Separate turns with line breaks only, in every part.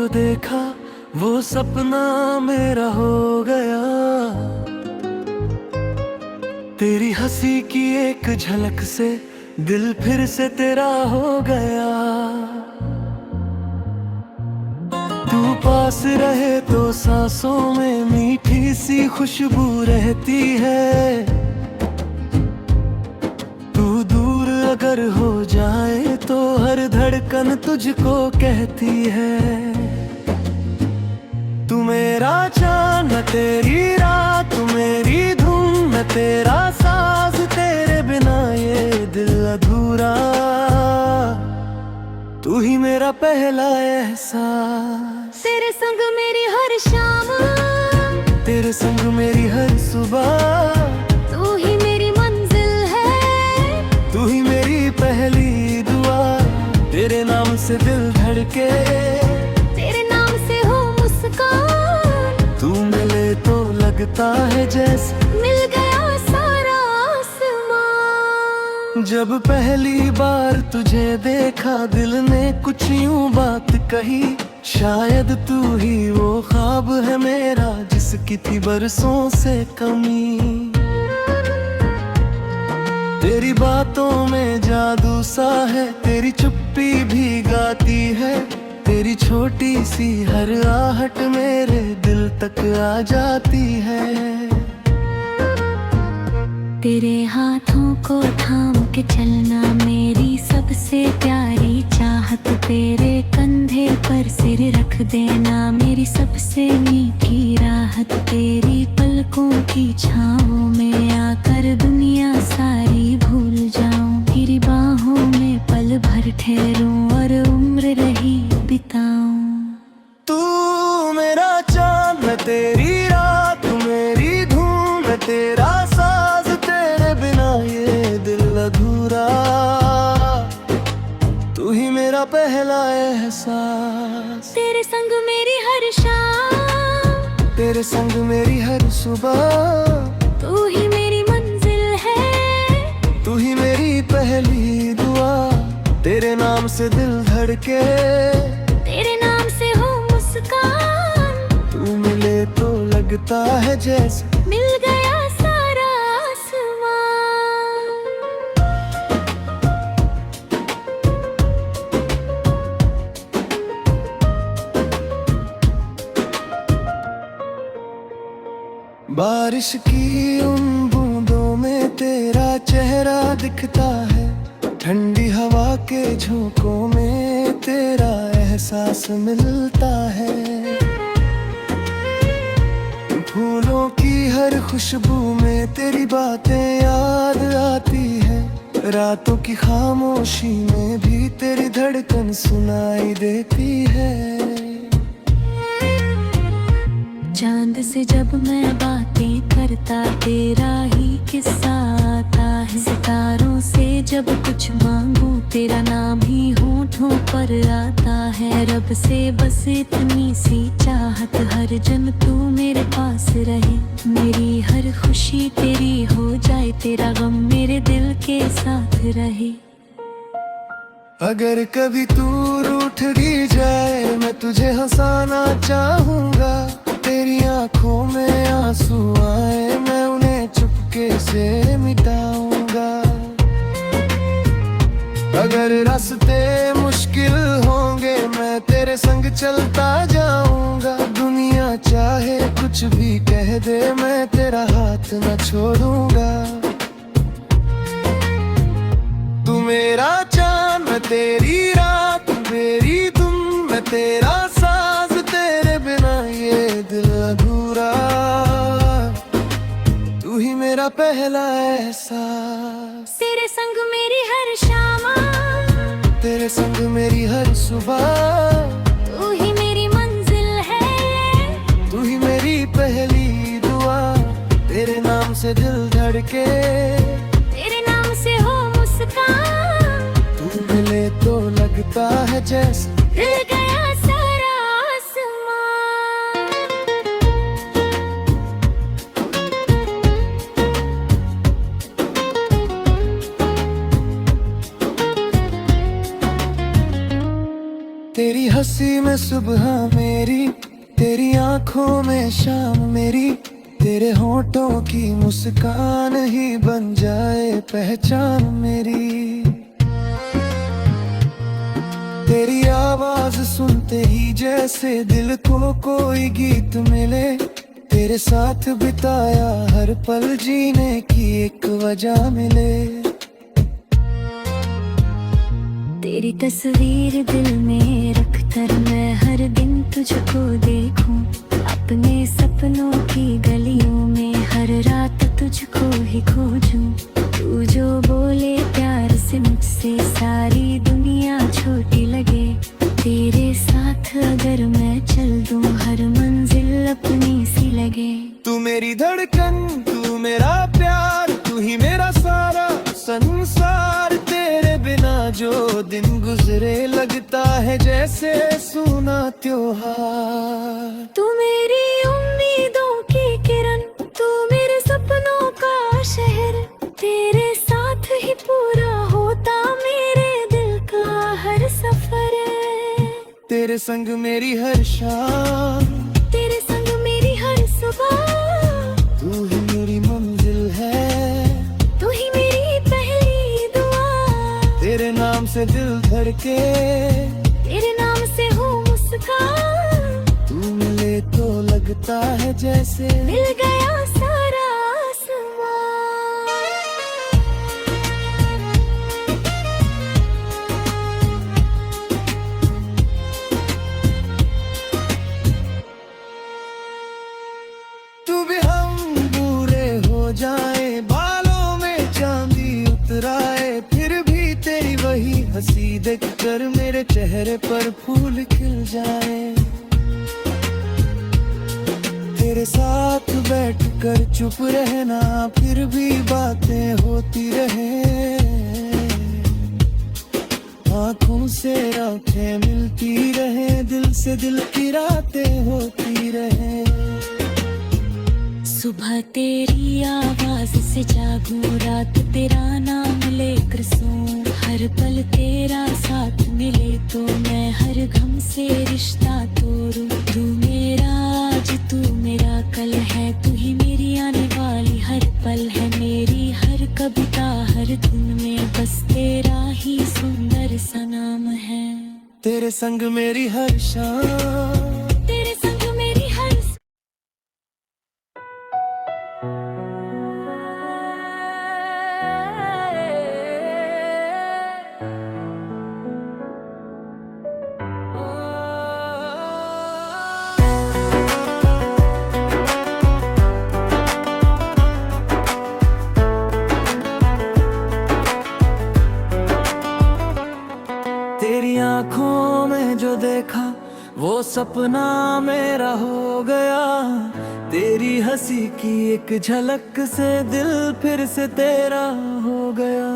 जो देखा वो सपना मेरा हो गया। तेरी हंसी की एक झलक से दिल फिर से तेरा हो गया। तू पास रहे तो सांसों में मीठी सी खुशबू रहती है। तू दूर अगर हो जाए तो हर धड़कन तुझको कहती है। तू मेरा चाँद मैं तेरी रात, तू मेरी धुन मैं तेरा साज, तेरे बिना ये दिल अधूरा। तू ही मेरा पहला एहसास,
तेरे संग मेरी हर शाम,
तेरे संग मेरी हर सुबह।
तू ही मेरी मंजिल है,
तू ही मेरी पहली दुआ। तेरे नाम से दिल धड़के,
तेरे नाम से हो मुस्कान।
तू मिले तो लगता है जैसे
मिल गया सारा आसमान।
जब पहली बार तुझे देखा दिल ने कुछ यूं बात कही। शायद तू ही वो ख्वाब है मेरा जिसकी थी बरसों से कमी। तेरी बातों में जादू सा है, तेरी चुप्पी भी गाती है। तेरी छोटी सी हर आहट मेरे दिल तक आ जाती है।
तेरे हाथों को थाम के चलना मेरी सबसे प्यारी चाहत। तेरे कंधे पर सिर रख देना मेरी सबसे मीठी राहत। तेरी पलकों की छाँवों में आकर दुनिया सारी भूल जाऊं। तेरी बाहों में पल भर ठहरूं और उम्र रही बिताऊं।
तू मेरा चाँद मैं तेरी रात, तू मेरी धूम मैं तेरा साज, तेरे बिना ये दिल अधूरा। तू ही मेरा पहला एहसास,
तेरे संग मेरी हर शाम,
तेरे संग मेरी हर सुबह।
तू ही मेरी मंजिल है,
तू ही मेरी पहली दुआ। तेरे नाम से दिल धड़के,
तेरे नाम से हो मुस्कान।
तू मिले तो लगता है जैसे
मिल गया सारा आसमान।
बारिश की उन बूंदों में तेरा चेहरा दिखता है। ठंडी हवा के झोंकों में तेरा एहसास मिलता है। फूलों की हर खुशबू में तेरी बातें याद आती है। रातों की खामोशी में भी तेरी धड़कन सुनाई देती है।
चांद से जब मैं बातें करता तेरा ही किस्सा आता है। सितारों से जब कुछ मांगू तेरा नाम ही होठों पर आता है। रब से बस इतनी सी चाहत हर जन्म तू मेरे पास रहे। मेरी हर खुशी तेरी हो जाए, तेरा गम मेरे दिल के साथ रहे।
अगर कभी तू रूठ भी जाए मैं तुझे हंसाना चाहूँगा। तेरी आंखों में आंसू आए मैं उन्हें चुपके से मिटाऊंगा। अगर रास्ते मुश्किल होंगे मैं तेरे संग चलता जाऊंगा। दुनिया चाहे कुछ भी कह दे मैं तेरा हाथ न छोड़ूंगा। तू मेरा चाँद मैं तेरी रात, मेरी धुन मैं तेरा साज, तेरे बिना ये दिल अधूरा। तू ही मेरा पहला एहसास,
तेरे संग मेरी हर शाम,
तेरे संग मेरी हर सुबह।
तू ही मेरी मंजिल है,
तू ही मेरी पहली दुआ। तेरे नाम से दिल धड़के,
तेरे नाम से हो मुस्कान।
तू मिले तो लगता है जैसे
मिल गया सारा आसमान।
तेरी हंसी में में सुबह मेरी, तेरी आंखों में शाम मेरी, तेरे होठों की मुस्कान ही बन जाए पहचान मेरी। तेरी आवाज सुनते ही जैसे दिल को कोई गीत मिले, तेरे साथ बिताया हर पल जीने की एक वजह मिले।
तेरी तस्वीर दिल में रखकर मैं हर दिन तुझको देखूं, अपने सपनों की गलियों में हर रात तुझको ही खोजूं। तू जो बोले प्यार से मुझसे सारी दुनिया छोटी लगे, तेरे साथ अगर मैं चल दूं हर मंजिल अपनी सी लगे।
तू मेरी धड़कन, तू मेरा प्यार, तू ही मेरा सारा संसार। तेरे बिना जो दिन गुजरे लगता है जैसे सूना त्योहार।
तू मेरी उम्मीदों की किरण, तू मेरे सपनों का शहर, तेरे साथ ही पूरा होता मेरे दिल का हर सफर।
तेरे संग मेरी हर शाम,
तेरे संग मेरी हर सुबह,
तू ही मेरी मंजिल है,
तू ही मेरी पहली दुआ।
तेरे नाम से दिल धड़के,
तेरे नाम से हो मुस्कान।
तू मिले तो लगता है जैसे
मिल गया सारा आसमां।
तू भी हम बूढ़े हो जाए, बालों में चांदी उतराए, फिर भी तेरी वही हंसी देख कर मेरे चेहरे पर फूल खिल जाए। तेरे साथ बैठकर चुप रहना, फिर भी बातें होती रहे, आंखों से आंखें मिलती रहे, दिल से दिल की रातें होती रहे।
सुबह तेरी आवाज से जागूं, रात तेरा नाम लेकर सोऊं, हर पल तेरा साथ मिले तो मैं हर गम से रिश्ता तोड़ूं। तू मेरा आज, तू मेरा कल है, तू ही मेरी आने वाली हर पल है, मेरी हर कविता हर धुन में बस तेरा ही सुंदर सा नाम है।
तेरे संग मेरी हर शाम,
तेरे संग मेरी हर
तेरी आंखों में जो देखा वो सपना मेरा हो गया, तेरी हंसी की एक झलक से दिल फिर से तेरा हो गया।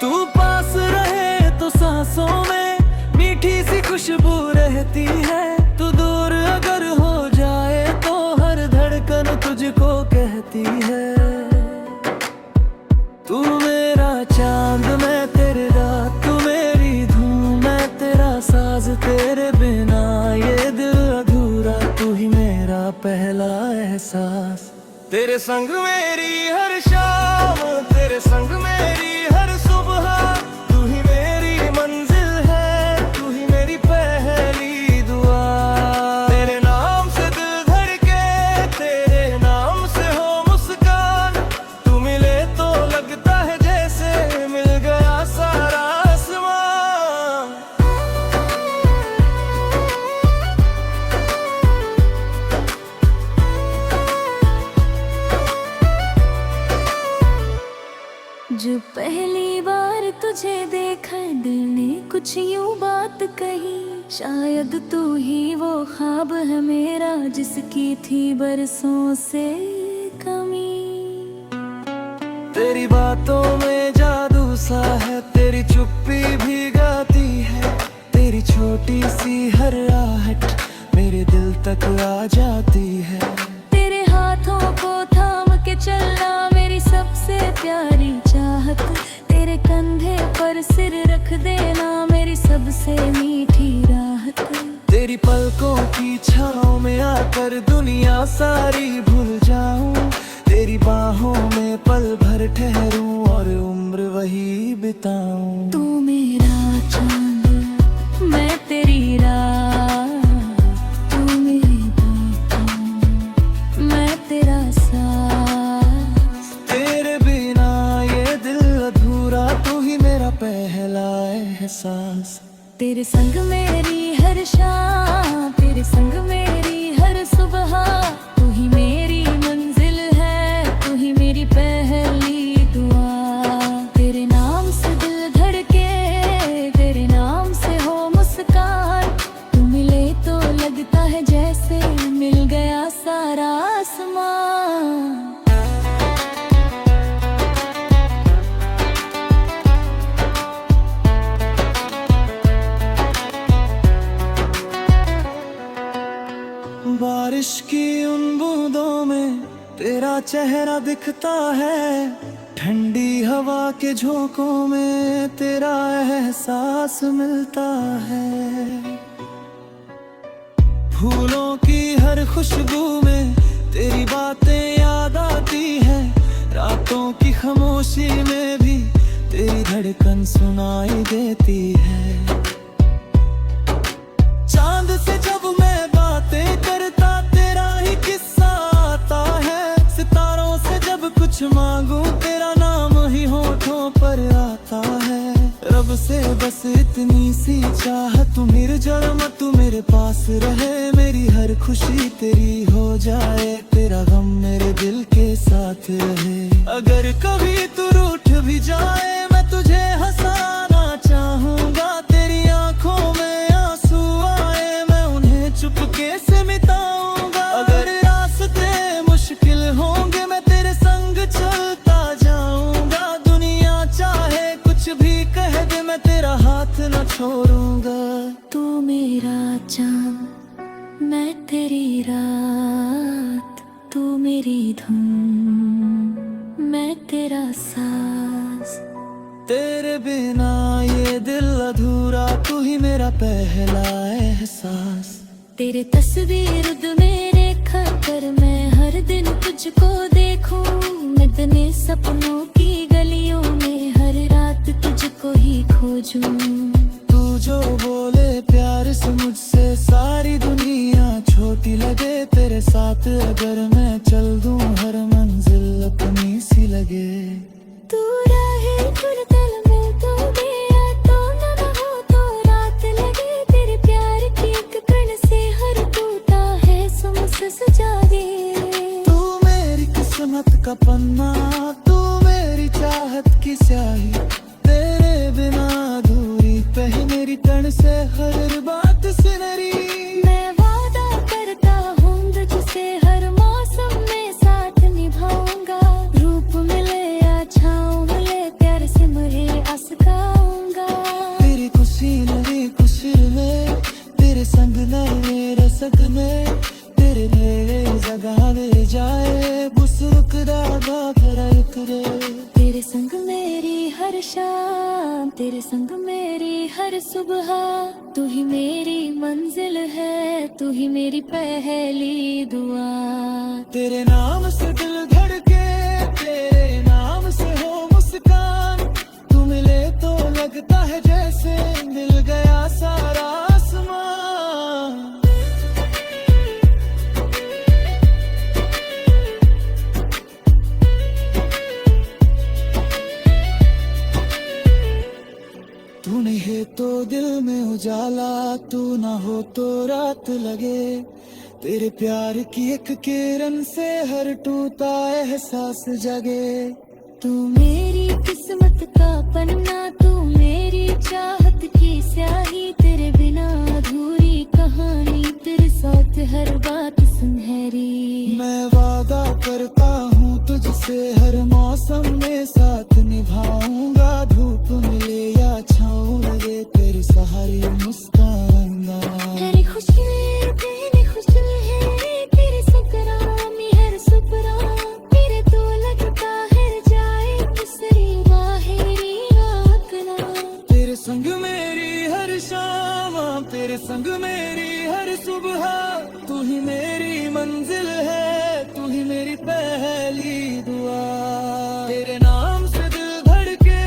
तू पास रहे तो सांसों में मीठी सी खुशबू रहती है, तू दूर अगर हो जाए तो हर धड़कन तुझको कहती है। तू मेरा चांद, मैं तेरी रात, तू मेरी धूम, मैं तेरा साज, तेरे बिना ये दिल अधूरा, तू ही मेरा पहला एहसास। तेरे संग मेरी हर शाम, तेरे संग मेरी हर सुबह, तू ही मेरी मंजिल है, तू ही मेरी पहली दुआ। तेरे नाम से दिल धड़के, तेरे नाम से हो मुस्कान, तू मिले तो लगता है जैसे मिल गया सारा आसमान।
जो पहली बार तुझे देखा दिल ने कुछ यूं बात कही, शायद तू ही वो ख्वाब है मेरा जिसकी थी बरसों से कमी।
तेरी बातों में जादू सा है, तेरी चुप्पी भी गाती है, तेरी छोटी सी हर आहट मेरे दिल तक आ जाती है।
तेरे हाथों को थाम के चलना मेरी सबसे प्यारी चाहत, तेरे कंधे पर सिर रख देना मेरी सबसे मीठी
बारिश की उन बूंदों में तेरा चेहरा दिखता है, ठंडी हवा के झोंकों में तेरा एहसास मिलता है। फूलों की हर खुशबू में तेरी बातें याद आती है, रातों की खामोशी में भी तेरी धड़कन सुनाई देती है। चांद से जब मैं बातें करता तेरा ही किस्सा आता है, सितारों से जब कुछ मांगूं तेरा नाम ही होठों पर आता है। रब से बस इतनी सी चाहत, निर्जरम तू मेरे पास रहे, मेरी हर खुशी तेरी हो जाए, तेरा गम मेरे दिल के साथ रहे। अगर कभी तू रूठ भी जाए मैं तुझे हंसाना चाहूंगा, तेरी आंखों में आंसू आए मैं उन्हें चुपके से मिटाऊंगा। अगर रास्ते मुश्किल होंगे मैं तेरे संग चलता जाऊंगा, दुनिया चाहे कुछ भी कह दे मैं तेरा हाथ न छोड़ूंगा।
तू मेरा चाँद मैं तेरी रात, तू मेरी धुन मैं तेरा साज।
तेरे बिना ये दिल अधूरा, तू ही मेरा पहला एहसास।
तेरे तस्वीर मेरे खाकर मैं हर दिन तुझको देखूं, मिटने सपनों की गलियों में हर रात तुझको ही खोजूं।
तू जो बोले प्यार से मुझसे सारी दुनिया छोटी लगे, तेरे साथ अगर मैं चल दूं हर मंजिल अपनी सी लगे।
तू राहे गुलदल में तो गया तो न हो तो रात लगे, तेरे प्यार की एक कण से हर टूटा है समझ सजा दे।
तू मेरी किस्मत का पन्ना, तू मेरी चाहत की स्याही, तेरे बिना अधूरी पही मेरी तन से हर बात सिनरी।
मैं वादा करता हूँ तुझसे हर मौसम में साथ निभाऊंगा, रूप मिले या छाँव मिले प्यार से मरे आसकाऊंगा।
तेरी खुशी नई खुशी में तेरे संग मेरे संग में, तेरे मेरे जगह ले जाए बुसुक दादा करे।
तेरे संग मेरी हर शाम, तेरे संग मेरी हर सुबह, तू ही मेरी मंजिल है, तू ही मेरी पहली दुआ।
तेरे नाम से दिल धड़के, तेरे नाम से हो मुस्कान, तू मिले तो लगता है जैसे मिल गया सारा आसमान। तू नहीं है तो दिल में उजाला, तू ना हो तो रात लगे, तेरे प्यार की एक किरण से हर टूटा एहसास जगे।
तू मेरी किस्मत का पन्ना, तू मेरी चाहत की स्याही, तेरे बिना अधूरी कहानी, तेरे साथ हर बात सुनहरी।
मैं वादा करता हूँ तुझसे हर मौसम में साथ निभाऊंगा, धूप मिले या छाँव लगे तेरे सहारे मुस्कानूंगा।
तेरी खुशी तेरी खुशी है, तेरे सकरामी हर सुपरा, तेरे तो लगता है जाए दूसरी बाहरी आकना।
तेरे संग मेरी हर शाम, तेरे संग मेरी हर सुबह, तू ही मेरी मंजिल है, तू ही मेरी पहली दुआ। तेरे नाम से दिल धड़के,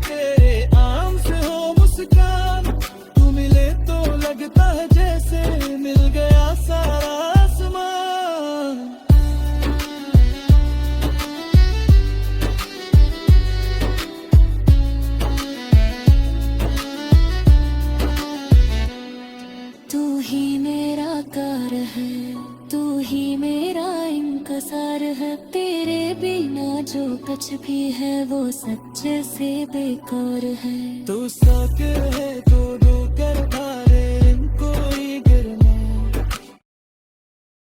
तेरे नाम से हो मुस्कान, तू मिले तो लगता है जैसे मिल गया सारा आसमान।
तू ही मेरा कार है, तू ही मेरा इंकसार है, तेरे बिना जो कुछ भी है वो सच्चे से बेकार है।
तू सके है तो